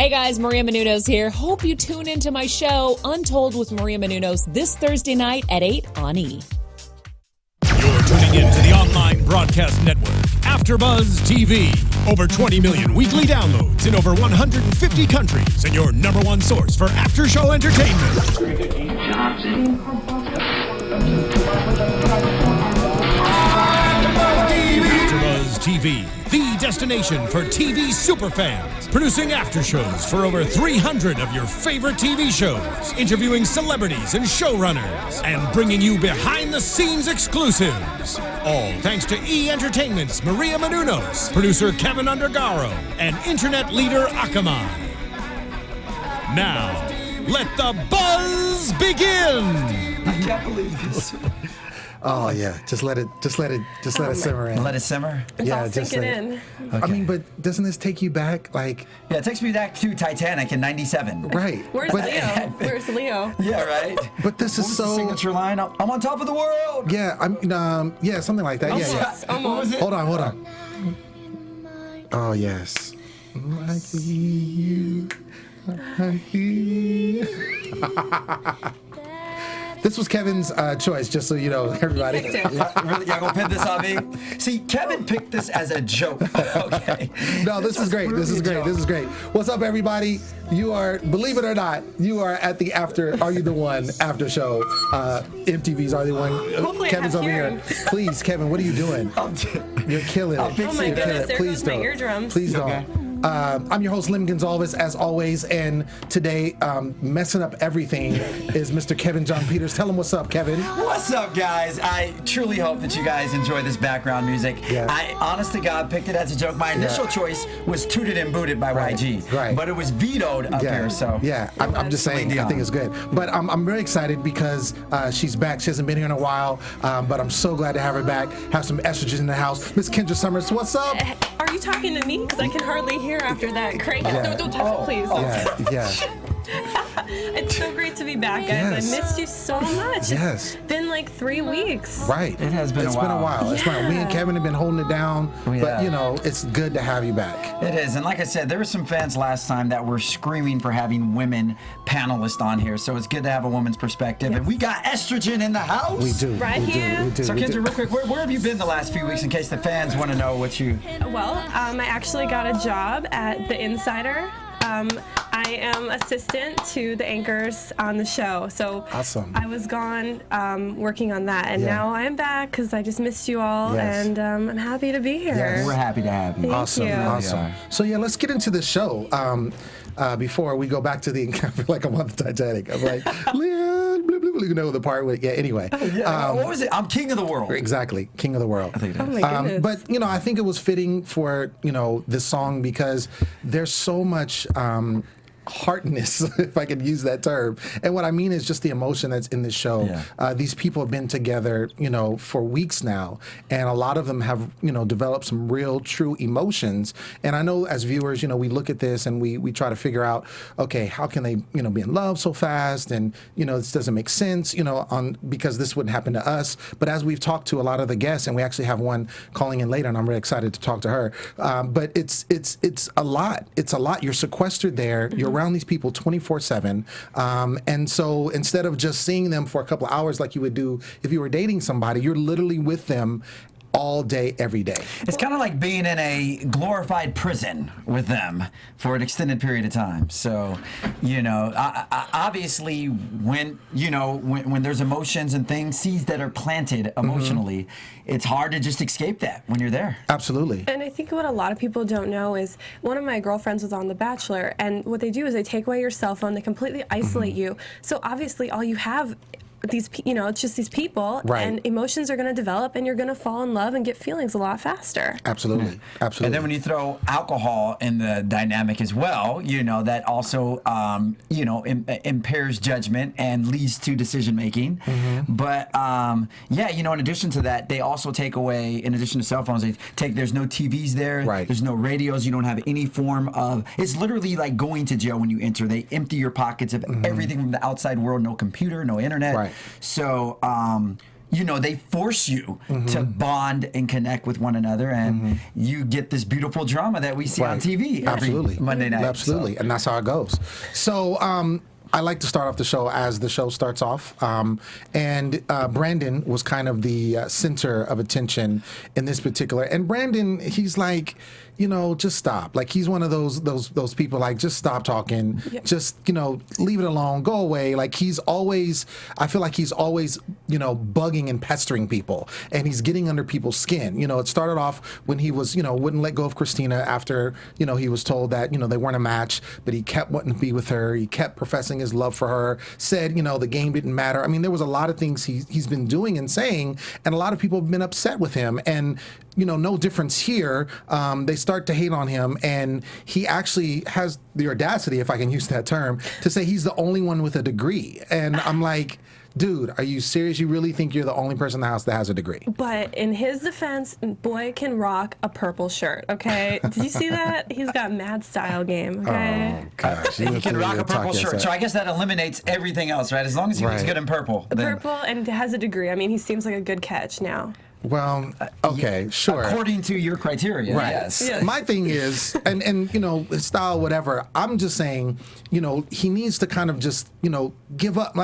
Hey guys, Maria Menounos here. Hope you tune into my show, Untold with Maria Menounos, this Thursday night at 8 on E! You're tuning in to the online broadcast network, AfterBuzz TV. Over 20 million weekly downloads in over 150 countries, and your number one source for after-show entertainment. AfterBuzz TV, the destination for TV superfans. Producing after shows for over 300 of your favorite TV shows. Interviewing celebrities and showrunners. And bringing you behind-the-scenes exclusives. All thanks to E! Entertainment's Maria Menounos, producer Kevin Undergaro, and internet leader Akamai. Now, let the buzz begin! I can't believe this. Oh yeah, just let it simmer in. Let it simmer. It's all sinking in. Okay. I mean, but doesn't this take you back? Like, yeah, it takes me back to Titanic in '97. Right. Where's Leo? Where's Leo? Yeah, right. But this is the so signature line. I'm on top of the world. Yeah, yeah, something like that. Almost. Yeah. Almost. Hold on. Oh yes. Like you. This was Kevin's choice, just so you know, everybody. Really, y'all gonna pin this on me? See, Kevin picked this as a joke. Okay. No, this is great. This is great. This is great. What's up, everybody? You are, believe it or not, you are at the Are You the One after show. MTV's Are You the One. Hopefully Kevin's over here. Please, Kevin, what are you doing? You're killing it. Oh my goodness, there Please goes my don't. eardrums. Please don't. I'm your host, Lim Gonzalez, as always, and today, messing up everything is Mr. Kevin John Peters. Tell him what's up, Kevin. What's up, guys? I truly hope that you guys enjoy this background music. Yeah. I, honest to God, picked it as a joke. My initial choice was Tooted and Booted by YG, right. but it was vetoed up here, so. Yeah, I'm just saying, I think it's good. But I'm very excited because she's back. She hasn't been here in a while, but I'm so glad to have her back. Have some estrogen in the house. Miss Kendra Sommers, what's up? Are you talking to me? Because I can hardly hear after that. Crank it. Yeah. Don't touch it, please. Yeah. It's so great to be back, guys. Yes. I missed you so much. Yes. It's been like 3 weeks. Right. It has been It's a been a while. while. It's been, me and Kevin have been holding it down, Yeah. but you know, it's good to have you back. It is, and like I said, there were some fans last time that were screaming for having women panelists on here, so it's good to have a woman's perspective. Yes. And we got estrogen in the house. We do. Right we here. Do. We do. So we Kendra, do. real quick, where have you been the last few weeks in case the fans want to know what you... Well, I actually got a job at The Insider. I am assistant to the anchors on the show, so Awesome. I was gone working on that, and Yeah. now I am back because I just missed you all, Yes. and I'm happy to be here. Yes. We're happy to have you. Thank Awesome, you. awesome. Yeah. So yeah, let's get into the show. Before we go back to the, I feel like I'm on the Titanic. I'm like, Leon, blah, blah, blah, you know the part with, yeah. Anyway, What was it? I'm king of the world. exactly, King of the World. I think it Oh is. my goodness. But you know, I think it was fitting for this song because there's so much heartness, if I could use that term. And what I mean is just the emotion that's in this show. Yeah. These people have been together, for weeks now, and a lot of them have, developed some real, true emotions. And I know as viewers, we look at this and we try to figure out, okay, how can they, be in love so fast? And, this doesn't make sense, because this wouldn't happen to us. But as we've talked to a lot of the guests, and we actually have one calling in later, and I'm really excited to talk to her. But it's a lot. It's a lot. You're sequestered there. Mm-hmm. You're around these people 24/7, and so instead of just seeing them for a couple of hours like you would do if you were dating somebody, you're literally with them all day, every day. It's kind of like being in a glorified prison with them for an extended period of time. So, obviously, when there's emotions and things, seeds that are planted emotionally, it's hard to just escape that when you're there. Absolutely. And I think what a lot of people don't know is one of my girlfriends was on The Bachelor, and what they do is they take away your cell phone, they completely isolate you. So obviously all you have it's just these people, Right. and emotions are going to develop, and you're going to fall in love and get feelings a lot faster. Absolutely. Absolutely. And then when you throw alcohol in the dynamic as well, that also, impairs judgment and leads to decision making. But in addition to that, they also take away, in addition to cell phones, there's no TVs there. Right. There's no radios. You don't have any form of, it's literally like going to jail when you enter. They empty your pockets of everything from the outside world, no computer, no internet. Right. So, they force you to bond and connect with one another, and you get this beautiful drama that we see on TV every Monday night. Absolutely, and that's how it goes. So I like to start off the show as the show starts off, and Brandon was kind of the center of attention in this particular. And Brandon, he's like, just stop. Like, he's one of those people, like, just stop talking. Yeah. Just, leave it alone. Go away. Like, I feel like he's always, bugging and pestering people. And he's getting under people's skin. It started off when he was, wouldn't let go of Christina after, he was told that, they weren't a match, but he kept wanting to be with her. He kept professing his love for her, said, the game didn't matter. I mean, there was a lot of things he's been doing and saying, and a lot of people have been upset with him. And, no difference here. They start to hate on him, and he actually has the audacity, if I can use that term, to say he's the only one with a degree. And I'm like, dude, are you serious? You really think you're the only person in the house that has a degree? But in his defense, boy can rock a purple shirt, okay? Did you see that? He's got mad style game, okay? Oh, gosh. He can rock a purple shirt. So I guess that eliminates everything else, right? As long as he was good in purple. Purple and has a degree. I mean, he seems like a good catch now. Well, okay, sure. According to your criteria, right. Yes. My thing is, and his style, whatever, I'm just saying, he needs to kind of just, give up.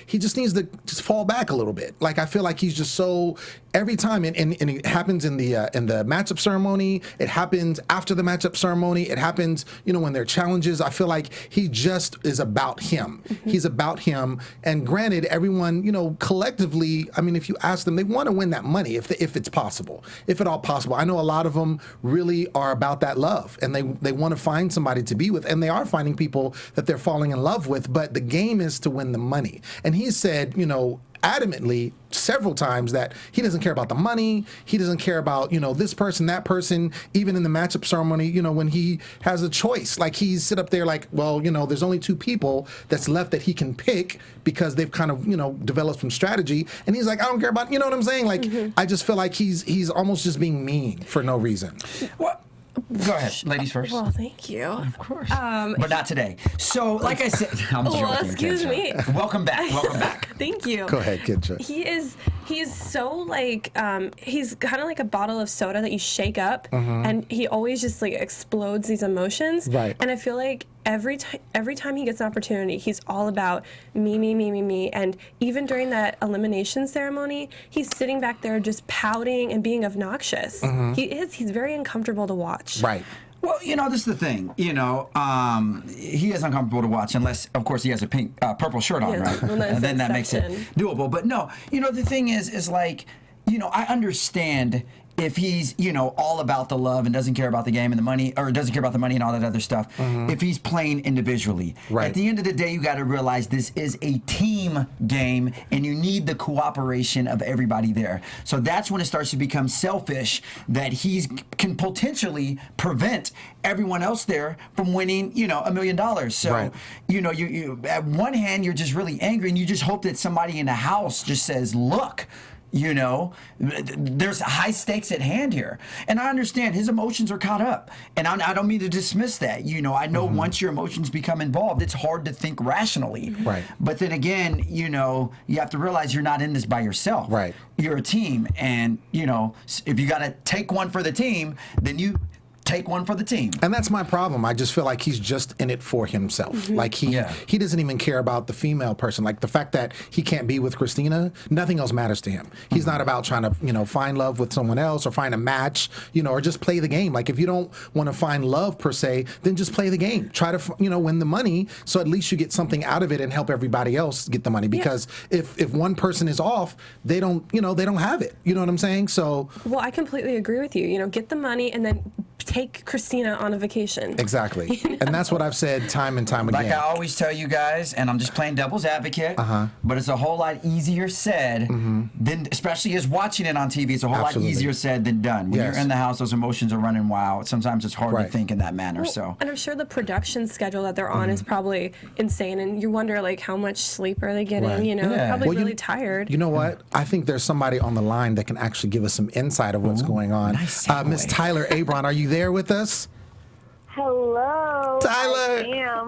He just needs to just fall back a little bit. Like, I feel like he's just so, every time, and it happens in the matchup ceremony, it happens after the matchup ceremony, it happens, when there are challenges. I feel like he just is about him. He's about him. And granted, everyone, collectively, I mean, if you ask them, they want to win that money. If it's possible, if at all possible. I know a lot of them really are about that love, and they want to find somebody to be with, and they are finding people that they're falling in love with, but the game is to win the money. And he said, adamantly several times that he doesn't care about the money. He doesn't care about, this person, that person, even in the matchup ceremony, when he has a choice. Like, he's sit up there like, well, there's only two people that's left that he can pick because they've kind of, developed some strategy. And he's like, I don't care about, what I'm saying? Like, I just feel like he's almost just being mean for no reason. What? Go ahead, ladies first. Well, thank you. Of course. But not today. So, like I said, I'm joking. Well, excuse me. Welcome back. Welcome back. Thank you. Go ahead, Kendra. He's so like, he's kind of like a bottle of soda that you shake up, and he always just like explodes these emotions. Right. And I feel like every time he gets an opportunity, he's all about me. And even during that elimination ceremony, he's sitting back there just pouting and being obnoxious. He's very uncomfortable to watch. Right. Well, this is the thing. He is uncomfortable to watch unless, of course, he has a purple shirt on, right? Well, and then that makes it doable. But no, the thing is like, I understand if he's, all about the love and doesn't care about the game and the money, or doesn't care about the money and all that other stuff, if he's playing individually. Right. At the end of the day, you got to realize this is a team game, and you need the cooperation of everybody there. So that's when it starts to become selfish, that he can potentially prevent everyone else there from winning, $1 million. So, right. You at one hand, you're just really angry, and you just hope that somebody in the house just says, look, there's high stakes at hand here. And I understand his emotions are caught up. And I don't mean to dismiss that. I know once your emotions become involved, it's hard to think rationally. Right. But then again, you have to realize you're not in this by yourself. Right. You're a team. And, if you got to take one for the team, then you take one for the team. And that's my problem. I just feel like he's just in it for himself. Like he doesn't even care about the female person. Like the fact that he can't be with Christina, nothing else matters to him. He's not about trying to, find love with someone else or find a match, or just play the game. Like if you don't want to find love per se, then just play the game. Try to, win the money, so at least you get something out of it and help everybody else get the money. Because if one person is off, they don't have it. You know what I'm saying? So. Well, I completely agree with you. Get the money and then take Christina on a vacation. Exactly. And that's what I've said time and time again. Like I always tell you guys, and I'm just playing devil's advocate, but it's a whole lot easier said than, especially as watching it on TV, it's a whole lot easier said than done. When you're in the house, those emotions are running wild. Sometimes it's hard to think in that manner. Well, and I'm sure the production schedule that they're on is probably insane, and you wonder like how much sleep are they getting, They're probably really tired. You know what? I think there's somebody on the line that can actually give us some insight of what's going on. Nice Miss Tyler Abron, are you there with us? Hello. Tyler.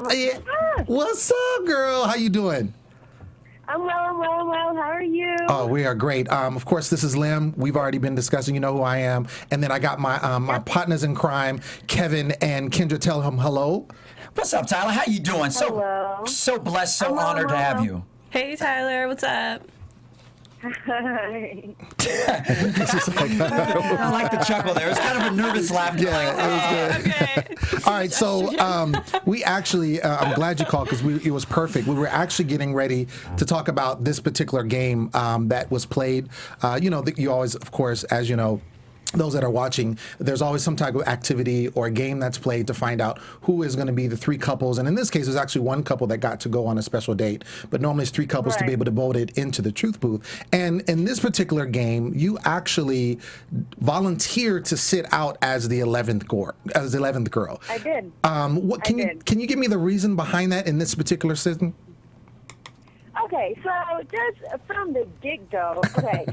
I am. What's up, girl? How you doing? I'm well. How are you? Oh, we are great. Of course, this is Lim. We've already been discussing. You know who I am. And then I got my my partners in crime, Kevin and Kendra. Tell him hello. What's up, Tyler? How you doing? Hello. So blessed, so honored to have you. Hey, Tyler, what's up? Hi. I like the chuckle there. It's kind of a nervous laughter. Yeah, it was good. Okay. All right, so we actually, I'm glad you called because it was perfect. We were actually getting ready to talk about this particular game that was played. You know, you always, of course, as you know, those that are watching, there's always some type of activity or a game that's played to find out who is going to be the three couples. And in this case, there's actually one couple that got to go on a special date. But normally it's three couples to be able to vote it into the truth booth. And in this particular game, you actually volunteered to sit out as the 11th girl. I did. Can you give me the reason behind that in this particular season? Okay, so just from the get-go,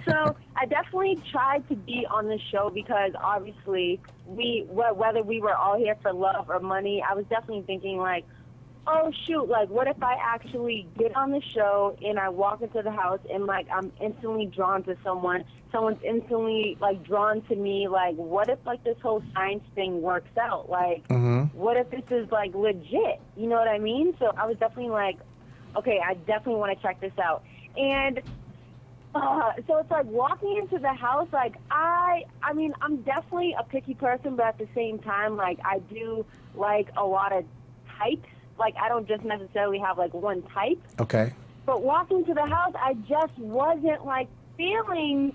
so I definitely tried to be on the show because obviously whether we were all here for love or money, I was definitely thinking like, oh shoot, like what if I actually get on the show and I walk into the house and like I'm instantly drawn to someone's instantly like drawn to me, like what if like this whole science thing works out? Like what if this is like legit? You know what I mean? So I was definitely like, okay, I definitely want to check this out. And so it's like walking into the house, like I mean, I'm definitely a picky person, but at the same time, like I do like a lot of types. Like I don't just necessarily have like one type. Okay. But walking to the house, I just wasn't like feeling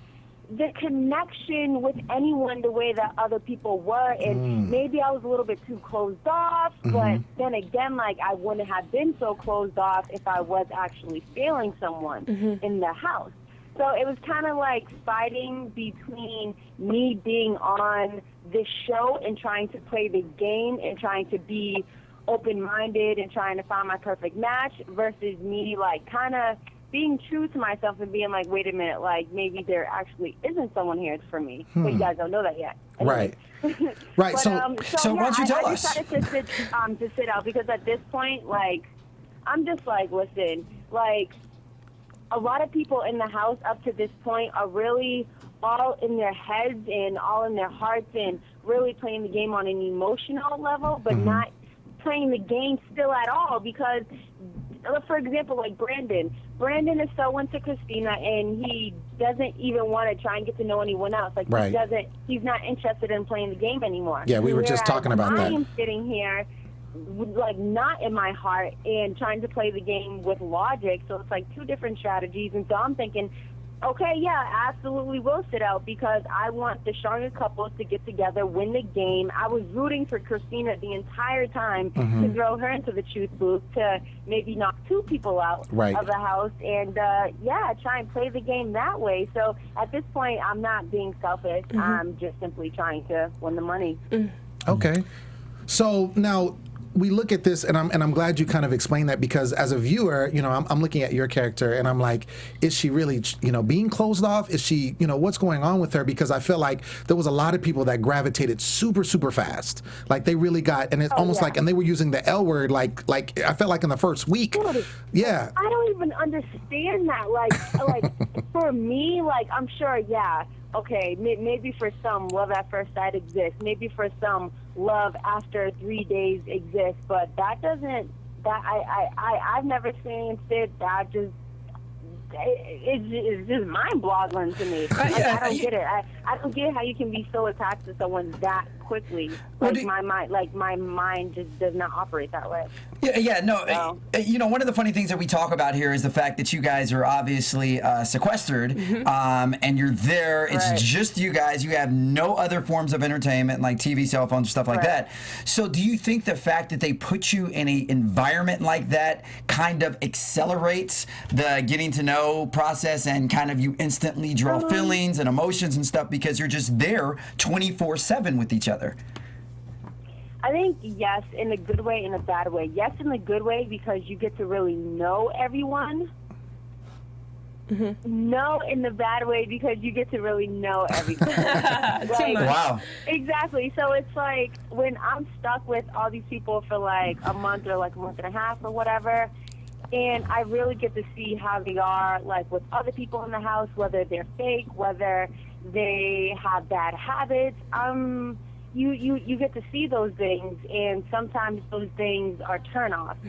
the connection with anyone the way that other people were, and maybe I was a little bit too closed off, but then again, like I wouldn't have been so closed off if I was actually feeling someone in the house. So it was kind of like fighting between me being on this show and trying to play the game and trying to be open-minded and trying to find my perfect match versus me like kind of being true to myself and being like, wait a minute, like maybe there actually isn't someone here for me, but you guys don't know that yet. Anyway. Right. But, So yeah, why don't you tell I us? decided to sit out because at this point, like, I'm just like, listen, like, a lot of people in the house up to this point are really all in their heads and all in their hearts and really playing the game on an emotional level, but not playing the game still at all because, for example, like Brandon is so into Christina and he doesn't even want to try and get to know anyone else. Like he's not interested in playing the game anymore. Yeah, we were just talking about that. I am sitting here like not in my heart and trying to play the game with logic. So it's like two different strategies. And so I'm thinking, okay, yeah, absolutely will sit out because I want the stronger couples to get together, win the game. I was rooting for Christina the entire time to throw her into the truth booth to maybe knock two people out of the house and, try and play the game that way. So at this point, I'm not being selfish. I'm just simply trying to win the money. Okay. So now we look at this, and I'm glad you kind of explained that because as a viewer, you know, I'm looking at your character and I'm like, is she really, you know, being closed off? Is she, you know, what's going on with her? Because I feel like there was a lot of people that gravitated super, super fast. Like they really got, and it's almost like, and they were using the L word, like I felt like in the first week. Yeah. I don't even understand that. Like for me, like I'm sure, okay, maybe for some, love at first sight exists. Maybe for some, love after 3 days exists. But that doesn't. I've never experienced it. That just. It's just mind-boggling to me. Like, I don't get it. I don't get how you can be so attached to someone that quickly. Like my mind just does not operate that way. No. You know, one of the funny things that we talk about here is the fact that you guys are obviously sequestered, and you're there. It's just you guys. You have no other forms of entertainment like TV, cell phones, stuff like that. So, do you think the fact that they put you in an environment like that kind of accelerates the getting to know process and kind of you instantly draw feelings and emotions and stuff because you're just there 24/7 with each other? I think yes, in a good way, in a bad way. Yes, in the good way because you get to really know everyone. No, in the bad way because you get to really know everything. Wow. Exactly. So it's like when I'm stuck with all these people for like a month or like a month and a half or whatever, and I really get to see how they are, like, with other people in the house, whether they're fake, whether they have bad habits. You get to see those things, and sometimes those things are turn-offs.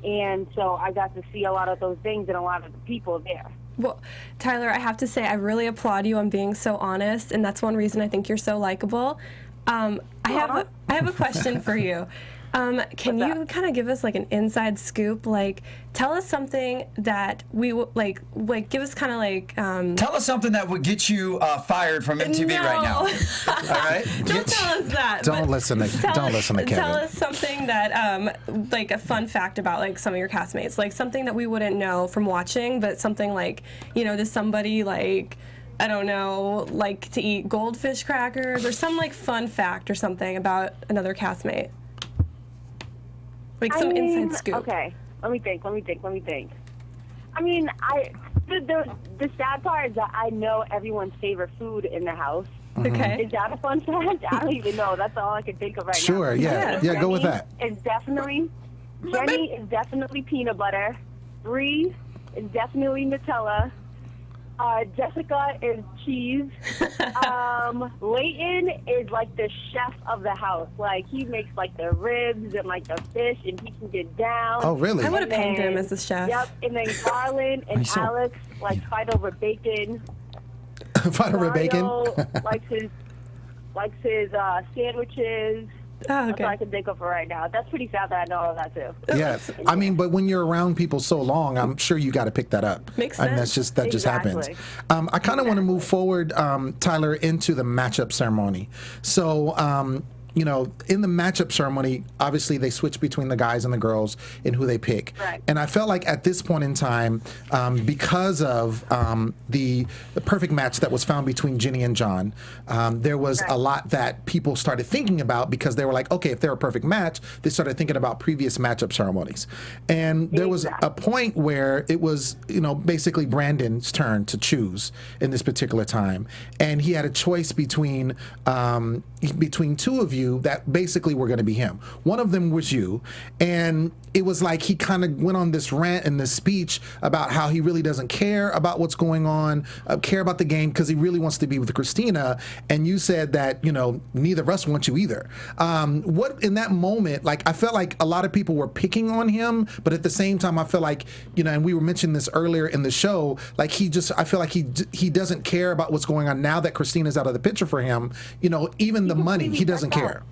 And so I got to see a lot of those things and a lot of the people there. Well, Tyler, I have to say, I really applaud you on being so honest, and that's one reason I think you're so likable. I have a question for you. Can you kind of give us like an inside scoop? Like, tell us something that we like give us kind of like. Tell us something that would get you fired from MTV right now. All right. Don't tell us that. Don't listen to Kevin. Tell us something that like a fun fact about like some of your castmates, like something that we wouldn't know from watching, but something like, you know, does somebody like, I don't know, like to eat goldfish crackers or some like fun fact or something about another castmate? Like some inside scoop. Okay, let me think. I mean, the sad part is that I know everyone's favorite food in the house. Okay. Is that a fun fact? I don't even know. That's all I can think of right now. Sure, yeah, go with that. Jenny is definitely peanut butter. Bree is definitely Nutella. Jessica is cheese. Leighton is like the chef of the house. Like, he makes like the ribs and like the fish, and he can get down. Oh, really? I would have paid him as the chef. Yep. And then Garland and Alex like fight over bacon. Fight over bacon? likes his sandwiches. Oh, okay. That's all I can think of for right now. That's pretty sad that I know all of that too. Yes, I mean, but when you're around people so long, I'm sure you got to pick that up. Makes I mean, sense. that just happens. I kind of want to move forward, Tyler, into the matchup ceremony. So, you know, in the matchup ceremony, obviously they switch between the guys and the girls in who they pick. Right. And I felt like at this point in time, because of the perfect match that was found between Jenny and John, there was a lot that people started thinking about, because they were like, okay, if they're a perfect match, they started thinking about previous matchup ceremonies. And there was a point where it was, you know, basically Brandon's turn to choose in this particular time. And he had a choice between two of you that basically were going to be him. One of them was you, and it was like he kind of went on this rant and this speech about how he really doesn't care about what's going on, care about the game, because he really wants to be with Christina. And you said that, you know, neither of us want you either. What in that moment, like, I felt like a lot of people were picking on him, but at the same time, I feel like, you know, and we were mentioning this earlier in the show, like I feel like he doesn't care about what's going on now that Christina's out of the picture for him. You know, even the money, he doesn't care.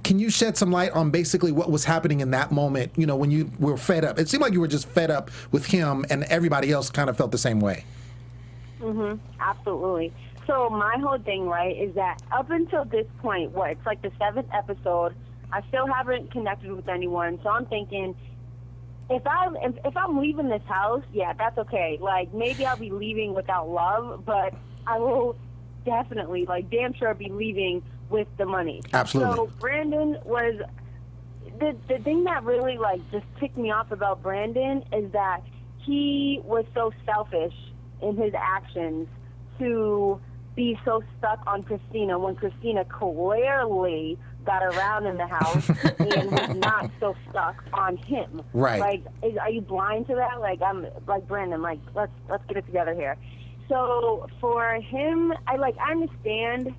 Can you shed some light on basically what was happening in that moment, you know, when you were fed up? It seemed like you were just fed up with him, and everybody else kind of felt the same way. Absolutely. So my whole thing, right, is that up until this point, it's like the 7th episode, I still haven't connected with anyone. So I'm thinking, if I'm leaving this house, yeah, that's okay. Like, maybe I'll be leaving without love, but I will definitely, like, damn sure be leaving with the money. Absolutely. So Brandon was the thing that really like just ticked me off about Brandon is that he was so selfish in his actions to be so stuck on Christina when Christina clearly got around in the house and was not so stuck on him. Right. Like, are you blind to that? Like, I'm like, Brandon, like, let's get it together here. So for him, I understand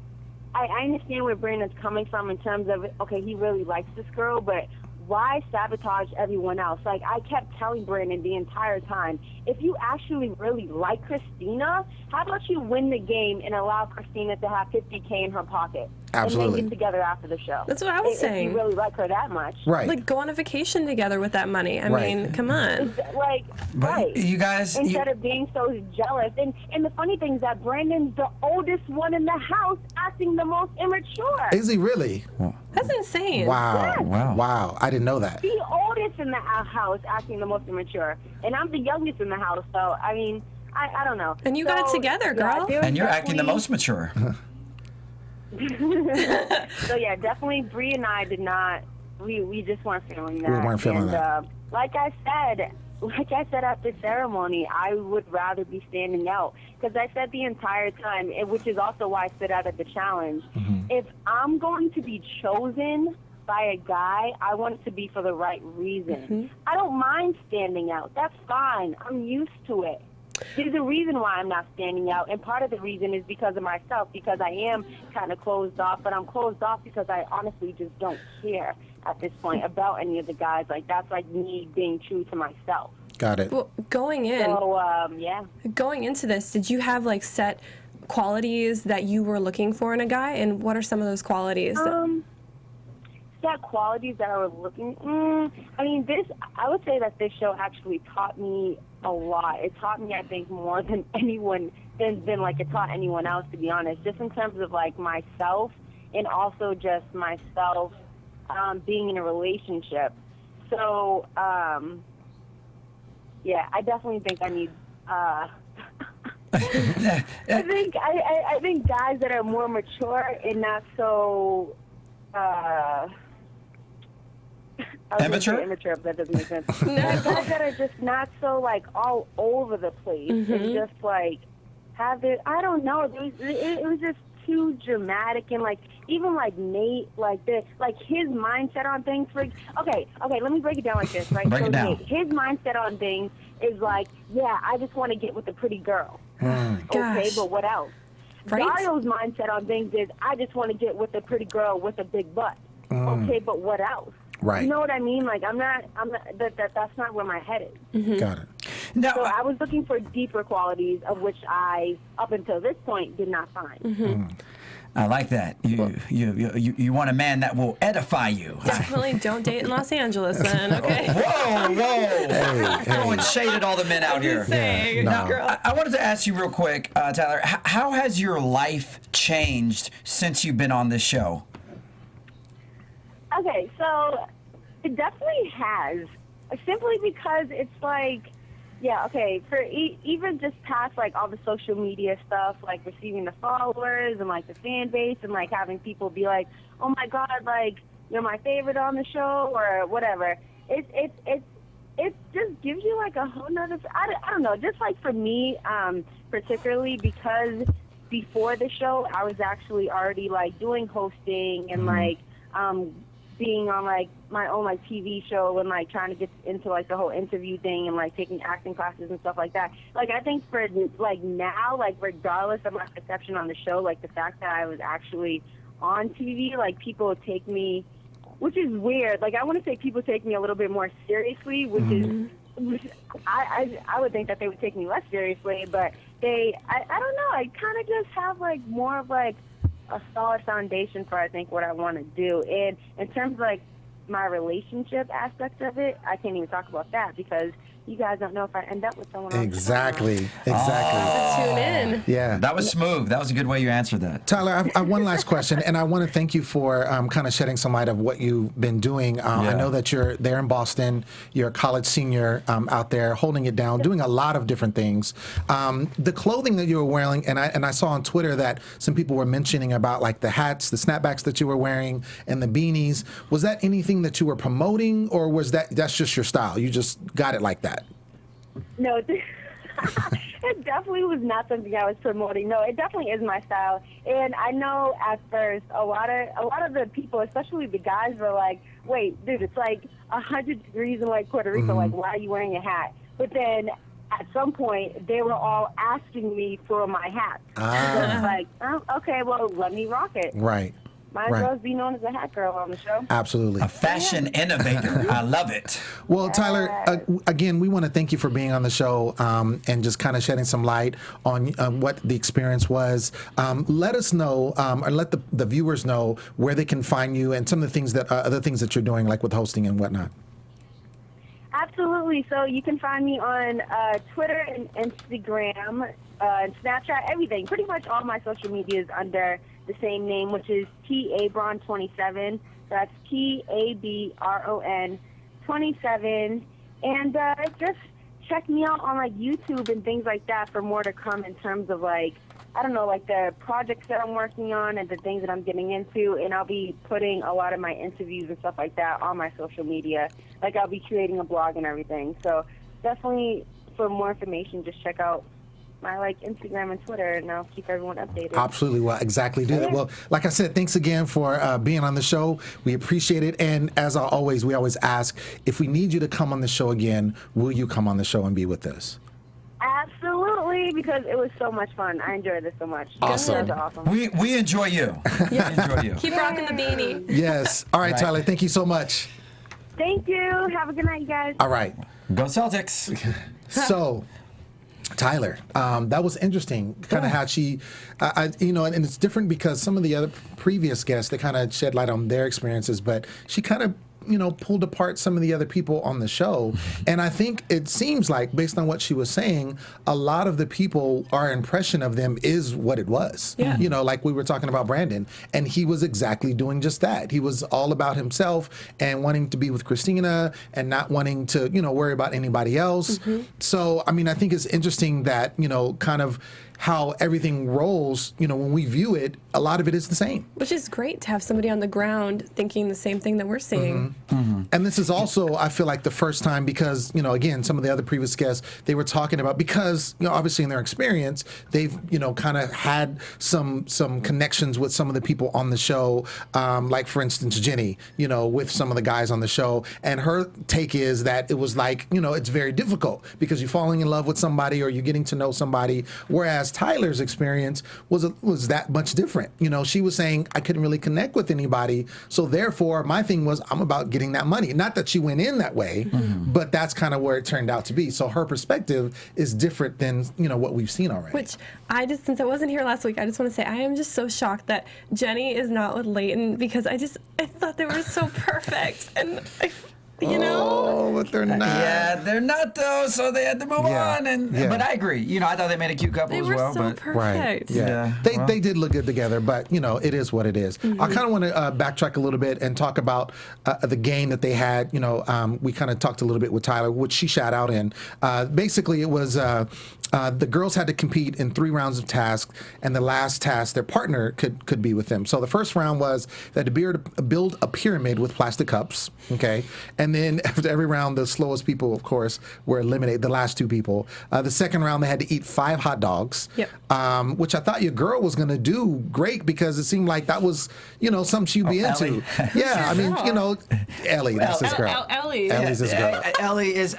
where Brandon's coming from in terms of, okay, he really likes this girl, but why sabotage everyone else? Like, I kept telling Brandon the entire time, if you actually really like Christina, how about you win the game and allow Christina to have $50K in her pocket? Absolutely. And then get together after the show. That's what I was saying. If you really like her that much. Right. Like, go on a vacation together with that money. I mean, come on. Like, right. You guys... Instead of being so jealous. And the funny thing is that Brandon's the oldest one in the house, acting the most immature. Is he really? That's insane. Wow. Yes. Wow. I didn't know that. The oldest in the house, acting the most immature. And I'm the youngest in the house, so, I mean, I don't know. And you got it together, girl. Yeah, and you're acting the most mature. So yeah, definitely Bree and I did not. We just weren't feeling that. We weren't feeling that. Like I said at the ceremony, I would rather be standing out, because I said the entire time, which is also why I stood out at the challenge. If I'm going to be chosen by a guy, I want it to be for the right reason. I don't mind standing out. That's fine. I'm used to it. There's a reason why I'm not standing out, and part of the reason is because of myself, because I am kind of closed off, but I'm closed off because I honestly just don't care at this point about any of the guys. Like, that's like me being true to myself. Got it. Well, going in, So, yeah. going into this, did you have like set qualities that you were looking for in a guy, and what are some of those qualities? Set qualities that I was looking. I mean, I would say that this show actually taught me a lot. It taught me, I think, more than anyone than like it taught anyone else, to be honest. Just in terms of like myself, and also just myself being in a relationship. So, yeah, I definitely think I need. I think guys that are more mature and not so. Immature? Immature, but that doesn't make sense. Guys that are just not so like all over the place and just like have it. I don't know. It was just too dramatic, and like even like Nate, like his mindset on things. Okay, let me break it down like this, right? Break it down. Nate, his mindset on things is like, yeah, I just want to get with a pretty girl. Okay, Gosh. but what else? Right? Dario's mindset on things is, I just want to get with a pretty girl with a big butt. Okay, but what else? Right. You know what I mean? Like, I'm not that's not where my head is. Got it. Now, So I was looking for deeper qualities, of which I, up until this point, did not find. I like that. You want a man that will edify you. Definitely don't date in Los Angeles then, okay? Whoa. Throwing shade at all the men out here. Saying, no. girl. I wanted to ask you real quick, Tyler, how has your life changed since you've been on this show? Okay, so it definitely has. Simply because it's like, yeah, okay, for even just past, like, all the social media stuff, like, receiving the followers and, like, the fan base and, like, having people be like, oh, my God, like, you're my favorite on the show or whatever. It just gives you, like, a whole nother, I don't know, just, like, for me, particularly because before the show, I was actually already, like, doing hosting and, like, being on like my own like TV show and like trying to get into like the whole interview thing and like taking acting classes and stuff like that. Like I think for like now, like regardless of my perception on the show, like the fact that I was actually on TV, like people take me, which is weird. Like I want to say people take me a little bit more seriously, which is, I would think that they would take me less seriously, but I don't know. I kind of just have like more of like a solid foundation for, I think, what I want to do. And in terms of, like, my relationship aspect of it, I can't even talk about that because you guys don't know if I end up with someone else. Exactly. Tune in. Yeah. That was smooth. That was a good way you answered that. Tyler, I have one last question, and I want to thank you for kind of shedding some light of what you've been doing. I know that you're there in Boston. You're a college senior out there holding it down, doing a lot of different things. The clothing that you were wearing, and I saw on Twitter that some people were mentioning about like the hats, the snapbacks that you were wearing, and the beanies. Was that anything that you were promoting, or was that's just your style? You just got it like that? No, it definitely was not something I was promoting. No, it definitely is my style. And I know at first a lot of the people, especially the guys, were like, wait, dude, it's like 100 degrees in like Puerto Rico. Like, why are you wearing a hat? But then at some point, they were all asking me for my hat. So it's like, oh, okay, well, let me rock it. Right. Might as well be known as a hat girl on the show. Absolutely. A fashion innovator. I love it. Well, Tyler, again, we want to thank you for being on the show and just kind of shedding some light on what the experience was. Let us know, or let the viewers know where they can find you and some of the things that other things that you're doing, like with hosting and whatnot. Absolutely. So you can find me on Twitter and Instagram, and Snapchat, everything. Pretty much all my social media is under the same name, which is Abron27. That's Tabron 27. And just check me out on like YouTube and things like that for more to come in terms of like, I don't know, like the projects that I'm working on and the things that I'm getting into. And I'll be putting a lot of my interviews and stuff like that on my social media. Like I'll be creating a blog and everything. So definitely for more information, just check out my Instagram and Twitter, and I'll keep everyone updated. Absolutely. Well, exactly. Do that. Well, like I said, thanks again for being on the show. We appreciate it. And as always, we always ask, if we need you to come on the show again, will you come on the show and be with us? Absolutely, because it was so much fun. I enjoyed this so much. Awesome. You guys are awesome. We enjoy you. We enjoy you. Keep rocking the beanie. Yes. All right, Tyler, thank you so much. Thank you. Have a good night, you guys. All right. Go Celtics. So, Tyler, that was interesting, kind of how she, and it's different because some of the other previous guests, they kind of shed light on their experiences, but she kind of, pulled apart some of the other people on the show. And I think it seems like, based on what she was saying, a lot of the people, our impression of them is what it was. Yeah. Like we were talking about Brandon, and he was exactly doing just that. He was all about himself and wanting to be with Christina and not wanting to, worry about anybody else. Mm-hmm. So, I think it's interesting that, kind of how everything rolls, when we view it, a lot of it is the same. Which is great to have somebody on the ground thinking the same thing that we're seeing. Mm-hmm. Mm-hmm. And this is also, I feel like, the first time because, again, some of the other previous guests, they were talking about, because, obviously in their experience, they've, kind of had some connections with some of the people on the show, like, for instance, Jenny, with some of the guys on the show. And her take is that it was like, it's very difficult because you're falling in love with somebody or you're getting to know somebody, whereas Tyler's experience was that much different. She was saying, I couldn't really connect with anybody, so therefore my thing was, I'm about getting that money. Not that she went in that way, but that's kind of where it turned out to be. So her perspective is different than what we've seen already. Which since I wasn't here last week, I just want to say I am just so shocked that Jenny is not with Leighton, because I thought they were so perfect, and Oh, but they're not. Yeah, they're not though. So they had to move on. But I agree. I thought they made a cute couple as well. They were so perfect. Right. Yeah. They did look good together. But it is what it is. Mm-hmm. I kind of want to backtrack a little bit and talk about the game that they had. We kind of talked a little bit with Tyler, which she shot out in. Basically, it was. The girls had to compete in 3 rounds of tasks, and the last task, their partner could be with them. So the first round was that to build a pyramid with plastic cups, okay? And then after every round, the slowest people, of course, were eliminated, the last 2 people. The second round, they had to eat 5 hot dogs, which I thought your girl was going to do great because it seemed like that was, something she'd be into. Ellie. Yeah, Ellie, that's his girl. Ellie's his girl. Ellie is,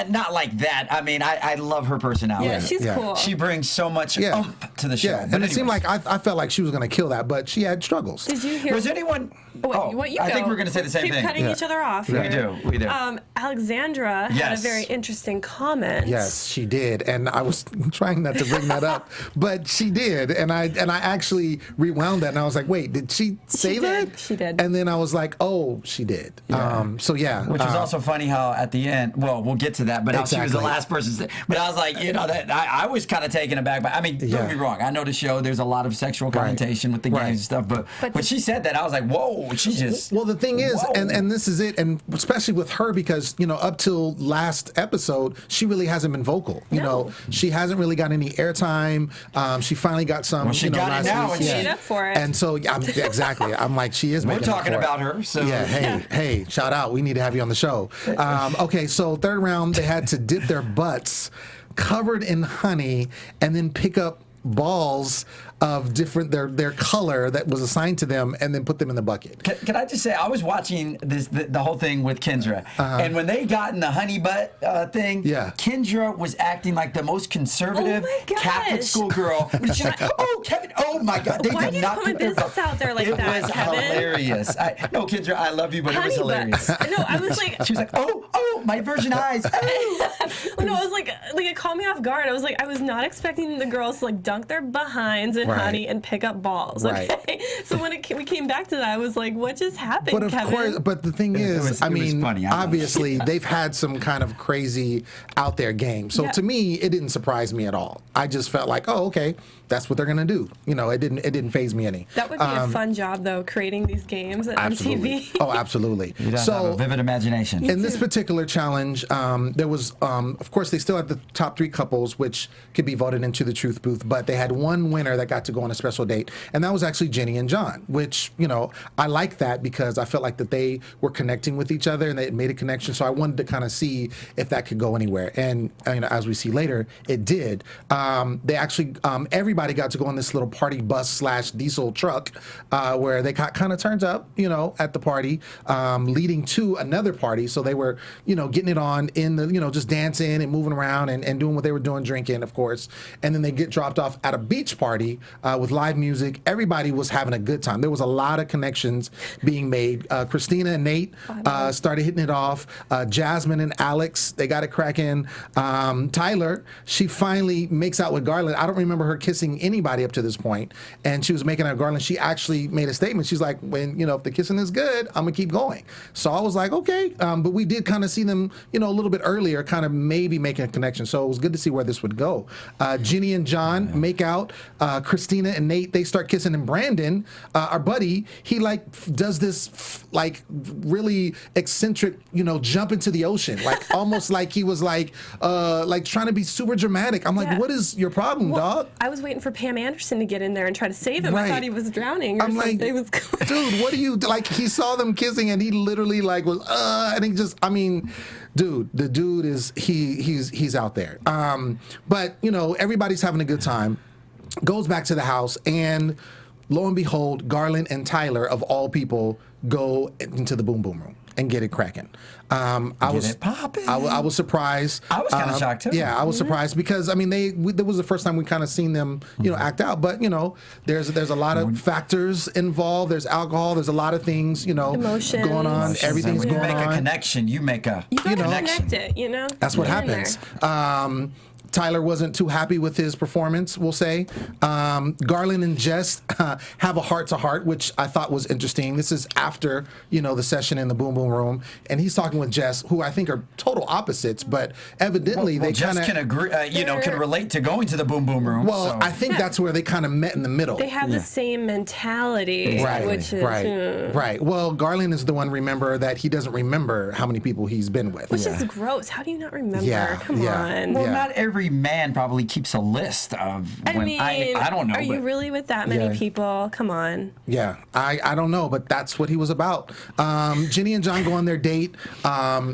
not like that. I love her personality. Yeah, she's cool. She brings so much oomph to the show. Yeah, and it seemed like I felt like she was going to kill that, but she had struggles. Did you hear? Was anyone? I think we're going to say the same thing. thing. Keep cutting each other off. Yeah. We do. Alexandra had a very interesting comment. Yes, she did, and I was trying not to bring that up, but she did, and I actually rewound that, and I was like, wait, did she say that? She did. And then I was like, oh, she did. Yeah. Which was also funny how at the end, well, we'll get to that, but how she was the last person. But I was like, that I was kind of taken aback. But don't get me wrong. I know the show. There's a lot of sexual connotation with the games and stuff. But when she said that, I was like, whoa, she just. Well, the thing is, and this is it, and especially with her because up till last episode, she really hasn't been vocal. She hasn't really got any airtime. She finally got some. Well, she got it now, and she made up for it. And so exactly, I'm like, she is. We're talking about her. So hey, shout out. We need to have you on the show. Okay, so third round, they had to dip their butts covered in honey and then pick up balls of different their color that was assigned to them and then put them in the bucket. Can I just say, I was watching the whole thing with Kendra, and when they got in the honey butt thing, Kendra was acting like the most conservative Catholic school girl. She's like, oh, Kevin, oh my God. They Why did not put my business out there like that, was Kevin? Hilarious. No, Kendra, I love you, but honey it was hilarious. No, I was like... She was like, oh, my virgin eyes. Oh. No, I was like it caught me off guard. I was like, I was not expecting the girls to dunk their behinds in honey and pick up balls. Okay, so when we came back to that, I was like, what just happened, But of Kevin? course, but the thing is, it was funny. Obviously, they've had some kind of crazy out there game. So to me, it didn't surprise me at all. I just felt like, oh, okay, that's what they're gonna do. It didn't faze me any. That would be a fun job, though, creating these games on TV. Oh, absolutely. You have a vivid imagination. In this particular challenge, there was, of course, they still had the top 3 couples, which could be voted into the truth booth, but they had one winner that got got to go on a special date, and that was actually Jenny and John, which, you know, I like that because I felt like that they were connecting with each other and they made a connection. So I wanted to kind of see if that could go anywhere. And, you know, as we see later, it did. They actually, everybody got to go on this little party bus / diesel truck where they kind of turned up, you know, at the party, leading to another party. So they were, you know, getting it on in the, you know, just dancing and moving around and doing what they were doing, drinking, of course. And then they get dropped off at a beach party with live music. Everybody was having a good time. There was a lot of connections being made. Christina and Nate started hitting it off. Jasmine and Alex, they got it cracking. Tyler, she finally makes out with Garland. I don't remember her kissing anybody up to this point. And she was making out with Garland. She actually made a statement. She's like, when, you know, if the kissing is good, I'm going to keep going. So I was like, okay. But we did kind of see them, you know, a little bit earlier, kind of maybe making a connection. So it was good to see where this would go. Ginny and John make out. Christina and Nate, they start kissing. And Brandon, our buddy, he like does this like really eccentric, you know, jump into the ocean, like almost like he was like trying to be super dramatic. I'm like, what is your problem, dog? I was waiting for Pam Anderson to get in there and try to save him. I thought he was drowning or I'm something. like, dude, what do you like? He saw them kissing and he literally like was and he just, I mean, dude, the dude is he's out there. But you know, everybody's having a good time. Goes back to the house, and lo and behold, Garland and Tyler, of all people, go into the boom boom room and get it cracking. I was surprised. I was kind of shocked too. Yeah, I was surprised because I mean, that was the first time we kind of seen them, you know, act out. But you know, there's a lot of factors involved. There's alcohol. There's a lot of things, you know, going on. Everything's going on. You make a connection. You make a connect it. You know, that's what happens. Tyler wasn't too happy with his performance, we'll say. Garland and Jess have a heart-to-heart, which I thought was interesting. This is after, you know, the session in the Boom Boom Room, and he's talking with Jess, who I think are total opposites, but evidently they kind of... Jess can agree, can relate to going to the Boom Boom Room. Well, so. I think that's where they kind of met in the middle. They have the same mentality, which is... Right. Well, Garland is the one, remember, that he doesn't remember how many people he's been with. Which is gross. How do you not remember? Come on. Well, not every man probably keeps a list of I don't know. Are you really with that many people? Come on. Yeah, I don't know, but that's what he was about. Ginny and John go on their date,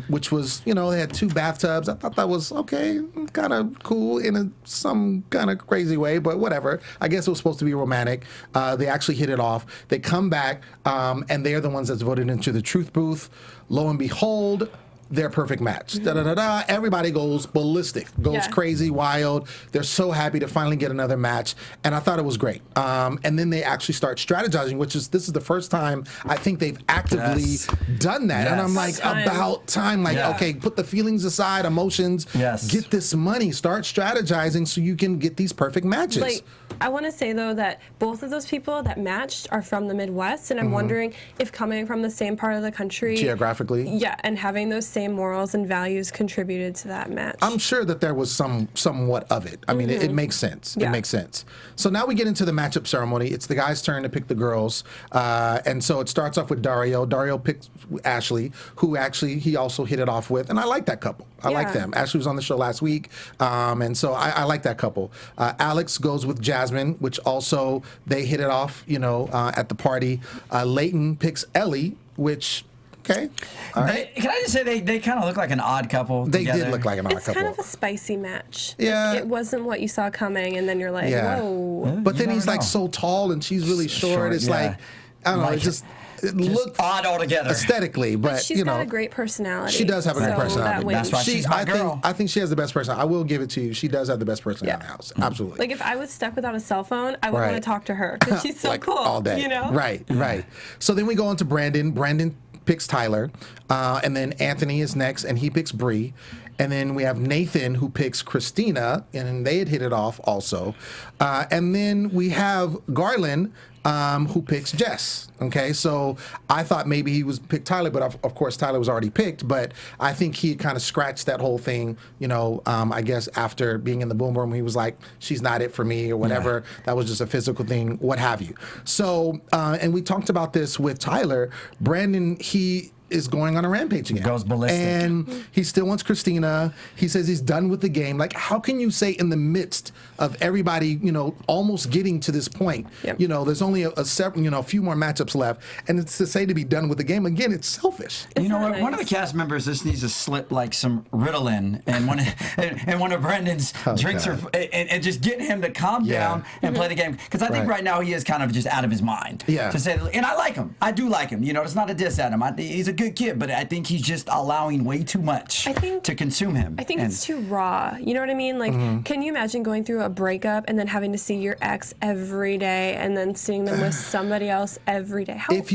which was, you know, they had 2 bathtubs. I thought that was okay, kind of cool in some kind of crazy way, but whatever. I guess it was supposed to be romantic. They actually hit it off. They come back, and they're the ones that's voted into the truth booth. Lo and behold, their perfect match. Everybody goes ballistic, goes crazy, wild. They're so happy to finally get another match, and I thought it was great. And then they actually start strategizing, this is the first time I think they've actively done that. And I'm like, about time. Like, okay, put the feelings aside, emotions. Get this money. Start strategizing so you can get these perfect matches. Like, I want to say though that both of those people that matched are from the Midwest, and I'm wondering if coming from the same part of the country, geographically, and having those same morals and values contributed to that match. I'm sure that there was somewhat of it. I mean, it makes sense. It makes sense. So now we get into the matchup ceremony. It's the guys' turn to pick the girls, and so it starts off with Dario. Dario picks Ashley, who actually he also hit it off with, and I like that couple. I like them. Ashley was on the show last week, and so I like that couple. Alex goes with Jasmine, which also they hit it off, you know, at the party. Leighton picks Ellie, which... Okay. All right. Can I just say they kind of look like an odd couple They together. did look like an odd couple. It's kind of a spicy match. Yeah. Like, it wasn't what you saw coming, and then you're like, whoa. But then he's like so tall, and she's really short. It's like, I don't know, it looked odd altogether aesthetically, but she's got a great personality. She does have a great personality. That's why she's my girl. I think she has the best personality. I will give it to you. She does have the best personality in the house. Absolutely. Like if I was stuck without a cell phone, I would want to talk to her because she's so like cool. All day. You know? Right. So then we go on to Brandon. Brandon picks Tyler, and then Anthony is next, and he picks Bree. And then we have Nathan, who picks Christina, and they had hit it off also. And then we have Garland, who picks Jess. Okay, so I thought maybe he was pick Tyler, but of course Tyler was already picked. But I think he kind of scratched that whole thing. You know, I guess after being in the boom room, he was like, "She's not it for me," or whatever. That was just a physical thing, what have you. So, and we talked about this with Tyler. Brandon, he is going on a rampage again. Goes ballistic. And he still wants Christina. He says he's done with the game. Like, how can you say in the midst of everybody, almost getting to this point, there's only a few more matchups left, and it's to say to be done with the game again, it's selfish. You know what? One of the cast members just needs to slip like some Ritalin and one of Brendan's drinks and just get him to calm down and play the game. Because I think right now he is kind of just out of his mind. Yeah. To say, and I like him. I do like him. It's not a diss at him. He's a good kid, but I think he's just allowing way too much to consume him. I think it's too raw. You know what I mean? Like, can you imagine going through a breakup and then having to see your ex every day and then seeing them with somebody else every day? If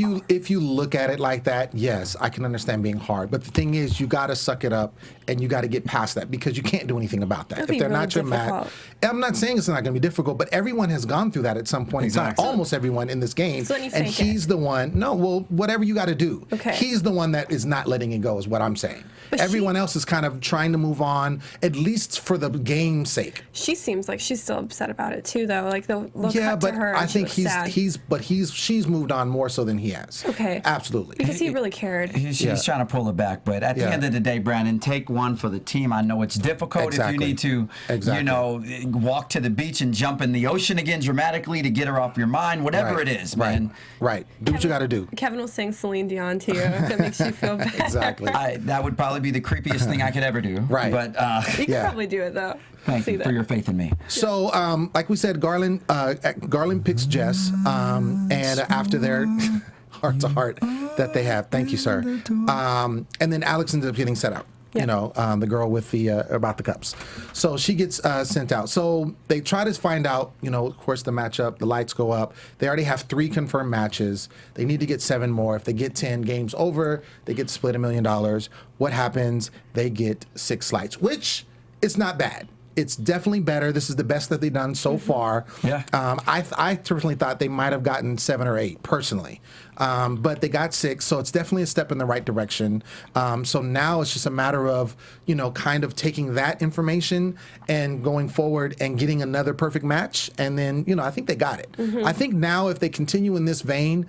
you look at it like that, yes, I can understand being hard. But the thing is, you got to suck it up and you got to get past that because you can't do anything about that. If they're not your match, I'm not saying it's not going to be difficult, but everyone has gone through that at some point in time. Almost everyone in this game. So you and he's the one. No, well, whatever you got to do. Okay. He's the one that is not letting it go, is what I'm saying. But everyone else is kind of trying to move on, at least for the game's sake. She seems like she's still upset about it too, though. Like they'll cut but to her. I and think she's moved on more so than he has. Okay. Absolutely. Because he really cared. He's trying to pull it back, but at the end of the day, Brandon, take one for the team. I know it's difficult if you need to, walk to the beach and jump in the ocean again dramatically to get her off your mind. Whatever it is, man. Right. Do what you got to do. Kevin will sing Celine Dion to you if it makes you feel bad. Exactly. That would probably be the creepiest thing I could ever do. Right. But you could probably do it though. Thank you for your faith in me. So, like we said, Garland picks Jess, and after their heart to heart that they have, thank you, sir. And then Alex ends up getting set up. Yep. The girl with the about the cups. So she gets sent out. So they try to find out, of course, the matchup, the lights go up. They already have 3 confirmed matches. They need to get 7 more. If they get 10, game's over. They get to split $1 million. What happens? They get 6 lights, which is not bad. It's definitely better. This is the best that they've done so far. Yeah. I personally thought they might have gotten 7 or 8, personally. But they got 6, so it's definitely a step in the right direction. So now it's just a matter of, kind of taking that information and going forward and getting another perfect match. And then, I think they got it. I think now if they continue in this vein,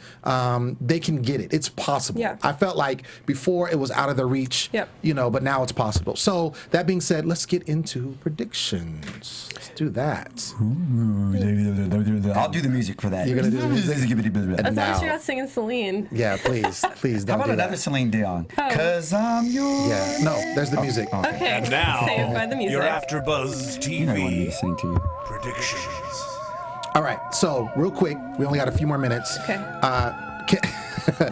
they can get it. It's possible. Yeah. I felt like before it was out of their reach, but now it's possible. So that being said, let's get into predictions. Let's do that. I'll do the music for that. You're going to do the music? That's why she got singing Celine. Yeah, please don't How about do another that. Celine Dion? Cause I'm yours. Yeah, no, there's the music. Okay. And now, Saved by the music. your AfterBuzz You know I want me to TV sing to you. predictions. All right, so real quick, we only got a few more minutes. Okay.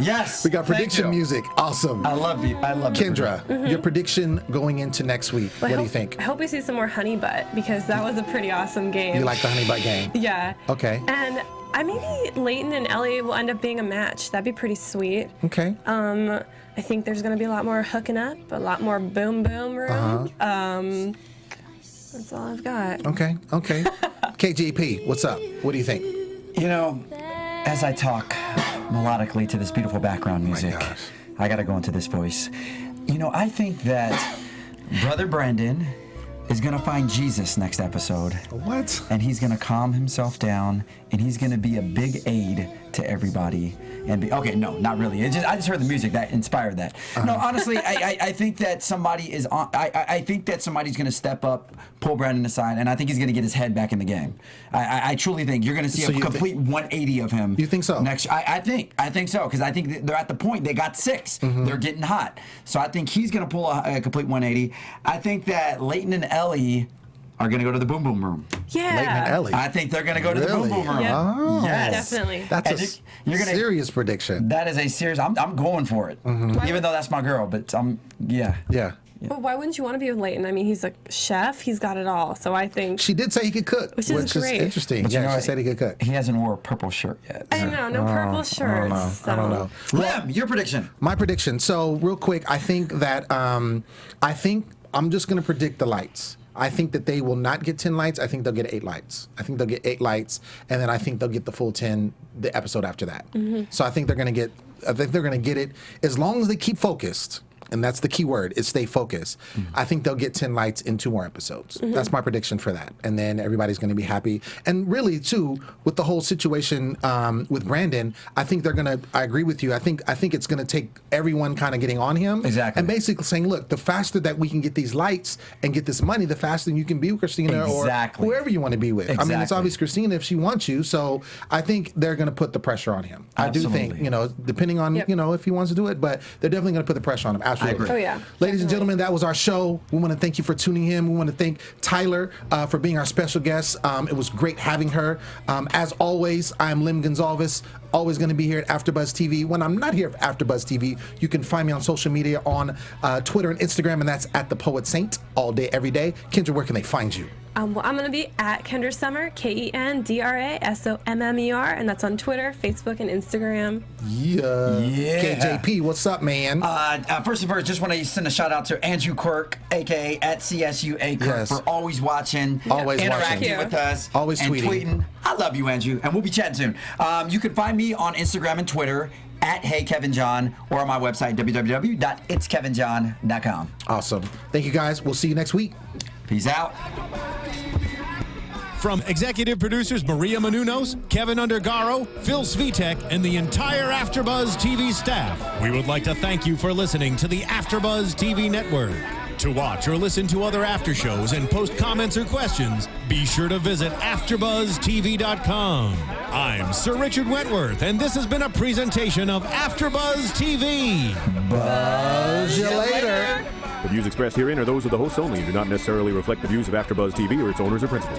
Yes. We got prediction thank you. music. Awesome. I love you. I love you. Kendra, your prediction going into next week. Well, What do you think? I hope we see some more Honey Butt because that was a pretty awesome game. You like the Honey Butt game? Yeah. Okay. And maybe Leighton and Ellie will end up being a match. That'd be pretty sweet. Okay. I think there's gonna be a lot more hooking up, a lot more boom boom room. That's all I've got. Okay. KGP, what's up? What do you think? As I talk melodically to this beautiful background music, gosh. I gotta go into this voice. I think that Brother Brandon is gonna find Jesus next episode. What? And he's gonna calm himself down, and he's gonna be a big aid to everybody. And no, not really. I just heard the music that inspired that. No, honestly, I think that somebody is on. I think that somebody's gonna step up, pull Brandon aside, and I think he's gonna get his head back in the game. I truly think you're gonna see So a complete 180 of him. You think so? I think so, because I think they're at the point they got 6. They're getting hot, so I think he's gonna pull a complete 180. I think that Leighton and Ellie are going to go to the boom boom room. Yeah. Leighton and Ellie. I think they're going to go to the boom boom room. Yep. Oh. Yes. Definitely. That's You're gonna- serious prediction. That is a serious. I'm going for it, even though that's my girl. But yeah. Yeah. But why wouldn't you want to be with Leighton? I mean, he's a chef. He's got it all. So I think. She did say he could cook, Which is great. interesting. But you know she what? said he could cook. He hasn't wore a purple shirt yet. I know, no purple shirts. I don't know. Lem, your prediction. My prediction. So real quick, I think that I'm just going to predict the lights. I think that they will not get 10 lights. I think they'll get 8 lights. I think they'll get 8 lights, and then I think they'll get the full 10 the episode after that. So I think they're going to get it as long as they keep focused. and that's the key word, is stay focused. I think they'll get 10 lights in 2 more episodes. That's my prediction for that. And then everybody's going to be happy. And really, too, with the whole situation with Brandon, I think I agree with you. I think it's going to take everyone kind of getting on him. Exactly. And basically saying, look, the faster that we can get these lights and get this money, the faster you can be with Christina or whoever you want to be with. I mean, it's obvious Christina if she wants you. So I think they're going to put the pressure on him. Absolutely. I do think, depending on, if he wants to do it, but they're definitely going to put the pressure on him. Absolutely. I agree. Oh, yeah. Ladies and gentlemen, that was our show. We want to thank you for tuning in. We want to thank Tyler for being our special guest. It was great having her. As always, I'm Lim Gonzalez, always going to be here at AfterBuzz TV. When I'm not here at AfterBuzz TV, you can find me on social media on Twitter and Instagram, and that's at The Poet Saint, all day, every day. Kendra, where can they find you? Well, I'm going to be at Kendra Sommers, KendraSommer, and that's on Twitter, Facebook, and Instagram. Yeah. KJP, what's up, man? First and first, just want to send a shout out to Andrew Quirk, aka at CSUA Quirk, for always watching, interacting with us, always tweeting. I love you, Andrew, and we'll be chatting soon. You can find me on Instagram and Twitter at HeyKevinJohn or on my website, www.itskevinjohn.com. Awesome. Thank you, guys. We'll see you next week. Peace out. From executive producers Maria Menounos, Kevin Undergaro, Phil Svitek, and the entire AfterBuzz TV staff, we would like to thank you for listening to the AfterBuzz TV network. To watch or listen to other after shows and post comments or questions, be sure to visit AfterBuzzTV.com. I'm Sir Richard Wentworth, and this has been a presentation of AfterBuzz TV. Buzz you later. The views expressed herein are those of the hosts only and do not necessarily reflect the views of AfterBuzz TV or its owners or principals.